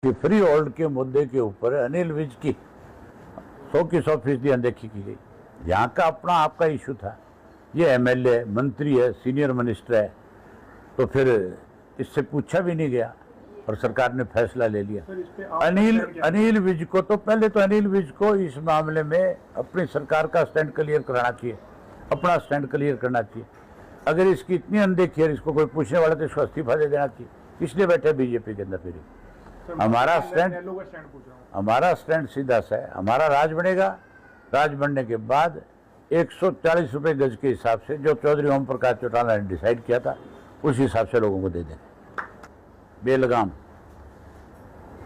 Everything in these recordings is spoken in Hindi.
कि फ्री होल्ड के मुद्दे के ऊपर अनिल विज की 100% अनदेखी की गई। यहाँ का अपना आपका इशू था, ये एमएलए मंत्री है, सीनियर मिनिस्टर है, तो फिर इससे पूछा भी नहीं गया और सरकार ने फैसला ले लिया। अनिल विज को तो पहले तो अनिल विज को इस मामले में अपनी सरकार का स्टैंड क्लियर कराना चाहिए, अपना स्टैंड क्लियर करना चाहिए। अगर इसकी इतनी अनदेखी है, इसको कोई पूछने वाला तो इसको इस्तीफा दे देना चाहिए। इसलिए बैठे बीजेपी के अंदर फिर हमारा स्टैंड सीधा सा है। हमारा राज बनेगा, राज बनने के बाद 140 रुपए गज के हिसाब से जो चौधरी ओम प्रकाश चौटाला ने डिसाइड किया था उस हिसाब से लोगों को दे देंगे बेलगाम।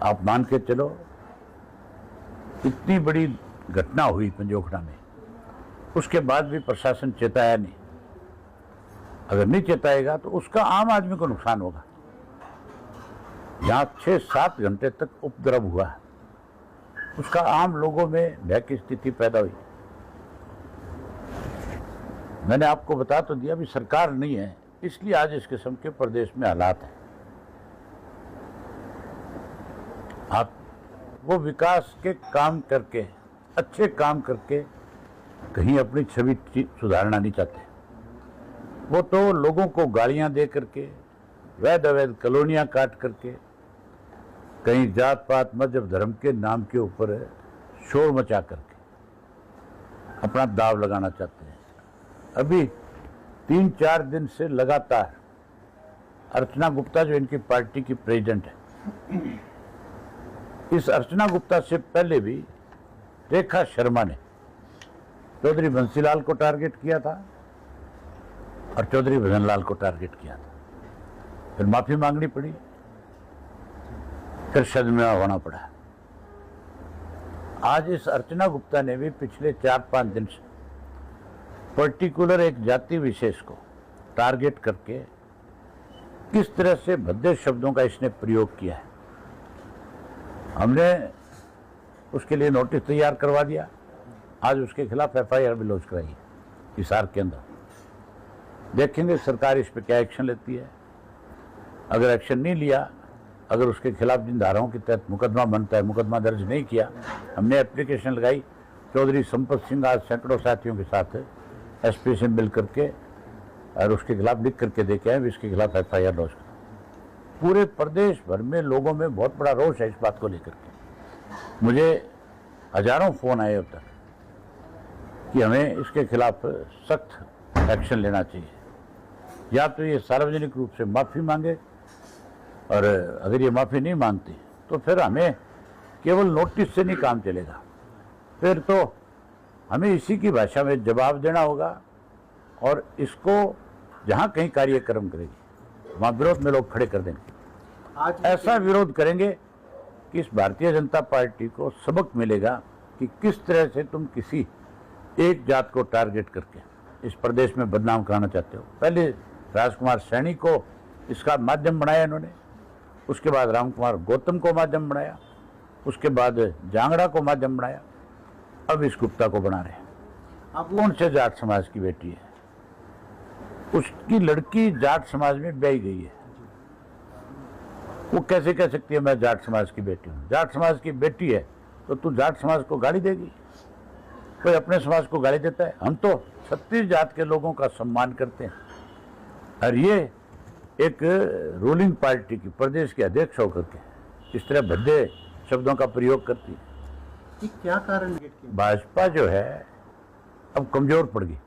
आप मान के चलो, इतनी बड़ी घटना हुई पंजोखड़ा में, उसके बाद भी प्रशासन चेताया नहीं। अगर नहीं चेताएगा तो उसका आम आदमी को नुकसान होगा। यहाँ 6-7 घंटे तक उपद्रव हुआ, उसका आम लोगों में भय की स्थिति पैदा हुई। मैंने आपको बता तो दिया भी सरकार नहीं है, इसलिए आज इस किस्म के प्रदेश में हालात हैं। आप वो विकास के काम करके, अच्छे काम करके कहीं अपनी छवि सुधारना नहीं चाहते। वो तो लोगों को गालियां दे करके, वैध अवैध कॉलोनियां काट करके, कहीं जात पात मजहब धर्म के नाम के ऊपर शोर मचा करके अपना दाव लगाना चाहते हैं। अभी 3-4 दिन से लगातार अर्चना गुप्ता जो इनकी पार्टी की प्रेसिडेंट है, इस अर्चना गुप्ता से पहले भी रेखा शर्मा ने चौधरी बंसीलाल को टारगेट किया था और चौधरी भजनलाल को टारगेट किया था। फिर माफी मांगनी पड़ी, फिर शर्मिंदा होना पड़ा। आज इस अर्चना गुप्ता ने भी पिछले 4-5 दिन से पर्टिकुलर एक जाति विशेष को टारगेट करके किस तरह से भद्दे शब्दों का इसने प्रयोग किया है। हमने उसके लिए नोटिस तैयार करवा दिया। आज उसके खिलाफ एफआईआर भी लॉन्च कराई है हिसार के अंदर। देखेंगे सरकार इस पर क्या एक्शन लेती है। अगर एक्शन नहीं लिया, अगर उसके खिलाफ जिन धाराओं के तहत मुकदमा बनता है, मुकदमा दर्ज नहीं किया, हमने एप्लीकेशन लगाई। चौधरी संपत सिंह आज सैकड़ों साथियों के साथ एसपी से मिल करके और उसके खिलाफ लिख करके देखे हैं, इसके खिलाफ एफआईआर लॉन्च करें। पूरे प्रदेश भर में लोगों में बहुत बड़ा रोष है इस बात को लेकर के। मुझे हजारों फोन आए अब तक कि हमें इसके खिलाफ सख्त एक्शन लेना चाहिए, या तो ये सार्वजनिक रूप से माफी मांगे, और अगर ये माफी नहीं मांगती तो फिर हमें केवल नोटिस से नहीं काम चलेगा, फिर तो हमें इसी की भाषा में जवाब देना होगा। और इसको जहां कहीं कार्यक्रम करेगी वहां विरोध में लोग खड़े कर देंगे। आज ऐसा विरोध करेंगे कि इस भारतीय जनता पार्टी को सबक मिलेगा कि किस तरह से तुम किसी एक जात को टारगेट करके इस प्रदेश में बदनाम कराना चाहते हो। पहले राजकुमार सैनी को इसका माध्यम बनाया इन्होंने, उसके बाद रामकुमार गौतम को माध्यम बनाया, उसके बाद जांगड़ा को माध्यम बनाया, अब इस गुप्ता को बना रहे हैं। अब कौन से जाट समाज की बेटी है? उसकी लड़की जाट समाज में ब्याही गई है, वो कैसे कह सकती है मैं जाट समाज की बेटी हूँ? जाट समाज की बेटी है तो तू जाट समाज को गाली देगी? कोई अपने समाज को गाली देता है? हम तो 36 जात के लोगों का सम्मान करते हैं। और ये एक रूलिंग पार्टी की प्रदेश के अध्यक्ष होकर के इस तरह भद्दे शब्दों का प्रयोग करती है। क्या कारण? भाजपा जो है अब कमजोर पड़ गई,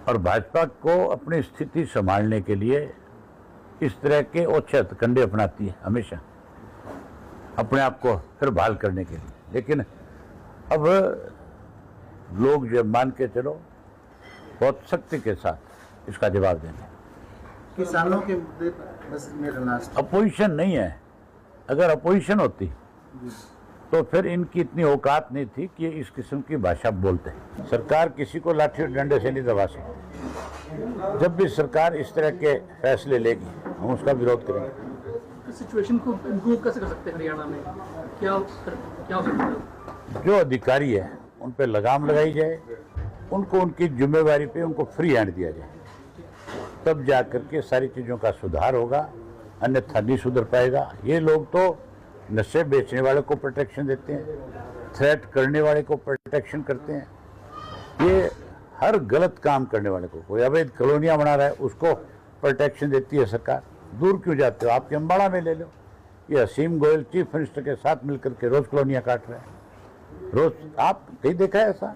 और भाजपा को अपनी स्थिति संभालने के लिए इस तरह के ओछे हथकंडे अपनाती है हमेशा, अपने आप को फिर बहाल करने के लिए। लेकिन अब लोग जो मान के चलो बहुत सख्ती के साथ इसका जवाब देंगे। किसानों के मुद्दे बस मेरा लास्ट। अपोजिशन नहीं है। अगर अपोजिशन होती तो फिर इनकी इतनी औकात नहीं थी कि इस किस्म की भाषा बोलते। सरकार किसी को लाठी और डंडे से नहीं दबा सकती। जब भी सरकार इस तरह के फैसले लेगी हम उसका विरोध करेंगे। सिचुएशन को इम्प्रूव कैसे कर सकते हैं हरियाणा में? क्या हो सकता है? जो अधिकारी है उन पर लगाम लगाई जाए, उनको उनकी जिम्मेवारी पे उनको फ्री हैंड दिया जाए, तब जाकर के सारी चीज़ों का सुधार होगा, अन्यथा नहीं सुधर पाएगा। ये लोग तो नशे बेचने वाले को प्रोटेक्शन देते हैं, थ्रेट करने वाले को प्रोटेक्शन करते हैं। ये हर गलत काम करने वाले को, कोई अवैध कॉलोनियां बना रहा है उसको प्रोटेक्शन देती है सरकार। दूर क्यों जाते हो, आपके अम्बाड़ा में ले लो। ये असीम गोयल चीफ मिनिस्टर के साथ मिलकर के रोज कॉलोनियां काट रहे हैं। रोज आप कहीं देखा है ऐसा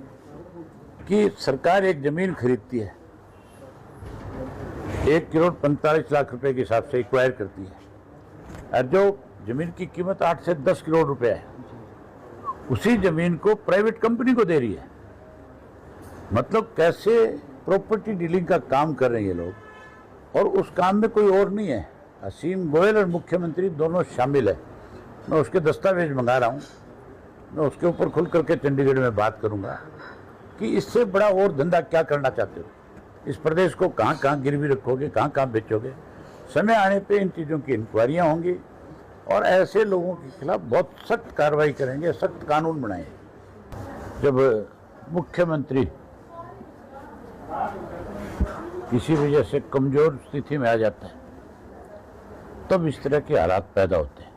कि सरकार एक जमीन खरीदती है, 1 करोड़ 45 लाख रुपए के हिसाब से एक्वायर करती है, और जो जमीन की कीमत 8 से 10 करोड़ रुपए है, उसी जमीन को प्राइवेट कंपनी को दे रही है। मतलब कैसे प्रॉपर्टी डीलिंग का काम कर रहे हैं ये लोग, और उस काम में कोई और नहीं है। असीम गोयल और मुख्यमंत्री दोनों शामिल है। मैं उसके दस्तावेज मंगा रहा हूँ, मैं उसके ऊपर खुल करके चंडीगढ़ में बात करूँगा कि इससे बड़ा और धंधा क्या करना चाहते हो। इस प्रदेश को कहाँ कहाँ गिरवी रखोगे, कहाँ कहाँ बेचोगे। समय आने पे इन चीज़ों की इंक्वायरियाँ होंगी और ऐसे लोगों के खिलाफ बहुत सख्त कार्रवाई करेंगे, सख्त कानून बनाएंगे। जब मुख्यमंत्री किसी वजह से कमजोर स्थिति में आ जाता है तब इस तरह के हालात पैदा होते हैं।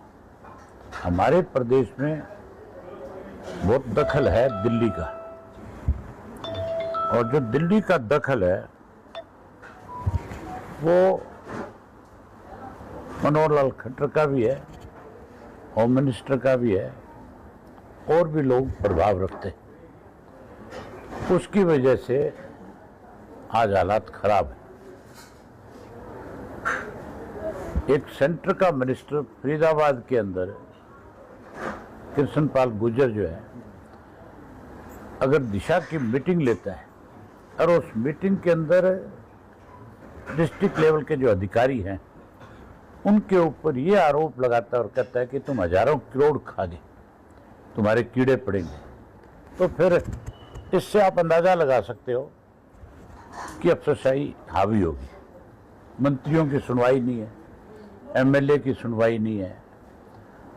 हमारे प्रदेश में बहुत दखल है दिल्ली का, और जो दिल्ली का दखल है वो मनोहर लाल खट्टर का भी है, होम मिनिस्टर का भी है, और भी लोग प्रभाव रखते हैं। उसकी वजह से आज हालात खराब है। एक सेंटर का मिनिस्टर फरीदाबाद के अंदर कृष्णपाल गुर्जर जो है, अगर दिशा की मीटिंग लेता है और उस मीटिंग के अंदर डिस्ट्रिक्ट लेवल के जो अधिकारी हैं उनके ऊपर ये आरोप लगाता है और कहता है कि तुम हजारों करोड़ खा गए, तुम्हारे कीड़े पड़ेंगे, तो फिर इससे आप अंदाजा लगा सकते हो कि अफसरशाही हावी होगी। मंत्रियों की सुनवाई नहीं है, एमएलए की सुनवाई नहीं है,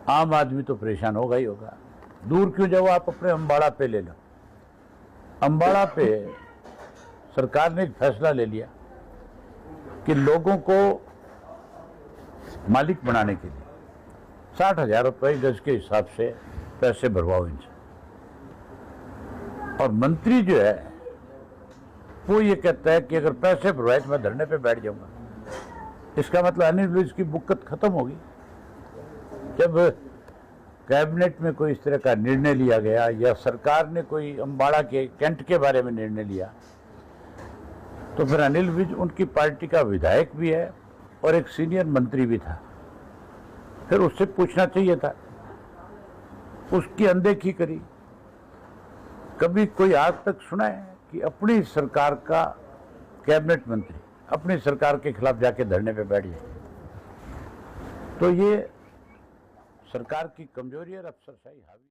आम आदमी तो परेशान होगा ही होगा। दूर क्यों जाओ, आप अपने अम्बाड़ा पे ले लो। अम्बाड़ा पे सरकार ने एक फैसला ले लिया कि लोगों को मालिक बनाने के लिए 60,000 रुपये गज के हिसाब से पैसे भरवाओ इनसे, और मंत्री जो है वो ये कहता है कि अगर पैसे भरवाए तो मैं धरने पे बैठ जाऊंगा। इसका मतलब अनिल विज की बुक्कत खत्म होगी। जब कैबिनेट में कोई इस तरह का निर्णय लिया गया या सरकार ने कोई अम्बाड़ा के कैंट के बारे में निर्णय लिया, तो फिर अनिल विज उनकी पार्टी का विधायक भी है और एक सीनियर मंत्री भी था, फिर उससे पूछना चाहिए था, उसकी अनदेखी करी। कभी कोई आज तक सुना है कि अपनी सरकार का कैबिनेट मंत्री अपनी सरकार के खिलाफ जाके धरने पे बैठ जाए? तो ये सरकार की कमजोरी और अफसरशाही हावी